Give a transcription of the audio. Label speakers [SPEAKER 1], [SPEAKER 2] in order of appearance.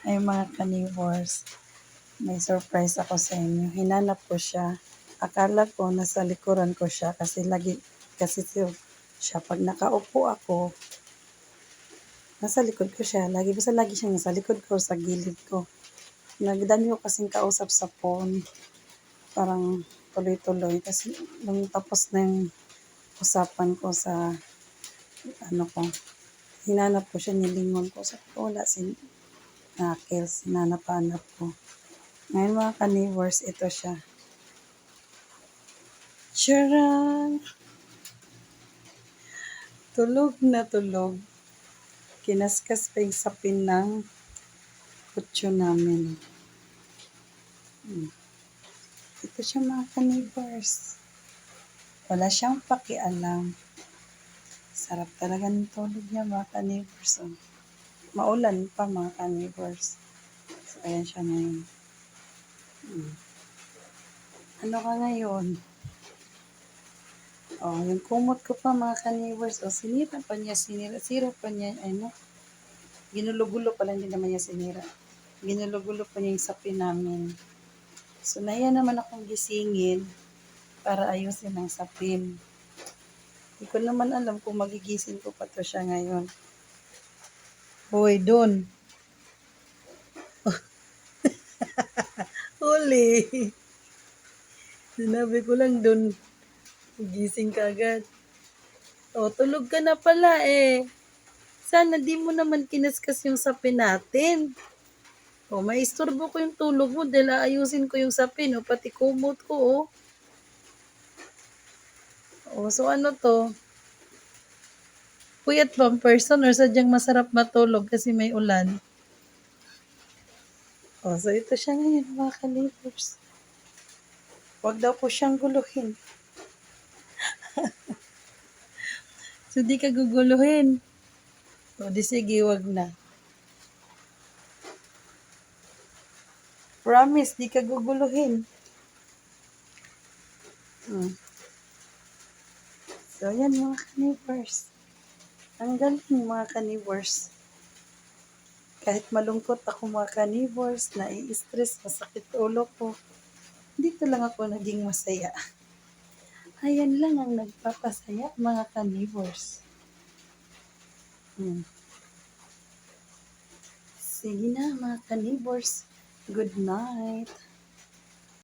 [SPEAKER 1] Ay mga ka-neighbors, may surprise ako sa inyo. Hinanap ko siya. Akala ko nasa likuran ko siya kasi siya pag nakaupo ako, nasa likod ko siya. Lagi siyang nasa likod ko, sa gilid ko. Nagdami ko kasing kausap sa phone. Parang tuloy-tuloy. Kasi nung tapos na yung usapan ko sa ano ko, hinanap ko siya, nilingon ko. Sabi ko, wala si Knuckles, hinanap-hanap ko. Ngayon mga ka-neighbors, ito siya. Charan! Tulog na tulog. Kinaskas pa yung sapin ng kutso namin. Ito siya mga ka-neighbors. Wala siyang pakialam. Sarap talaga ng tulog niya mga ka-neighbors. Oh. Maulan pa mga ka-neighbors. So, ayan siya ngayon. Ano ka ngayon? Oh, yung kumot ko pa mga ka-neighbors. Oh, sira pa niya, ano, ginulo-gulo pala, hindi naman niya sinira. Ginulo-gulo pa niya yung sapin namin. So, naiya naman akong gisingin para ayusin ang sapin. Hindi ko naman alam kung magigising ko pa to siya ngayon. Hoy, dun. Huli. Sinabi ko lang dun. Gising ka agad. O, tulog ka na pala eh. Sana di mo naman kinaskas yung sapin natin. O, maisturbo ko yung tulog mo dahil aayusin ko yung sapin. O, pati kumot ko oh. O, so ano to? Puyat bang person or sadyang masarap matulog kasi may ulan? O, so ito siya ngayon mga ka-neighbors. Huwag daw po siyang guluhin. So, di ka guguluhin. O, di sige, wag na. Promise, di ka guguluhin. So, yan mga ka-neighbors. Ang galing mga ka-neighbors. Kahit malungkot ako mga ka-neighbors, nai-stress, masakit ulo ko, dito lang ako naging masaya. Ayan lang ang nagpapasaya mga ka-neighbors. Sige na mga ka-neighbors. Good night.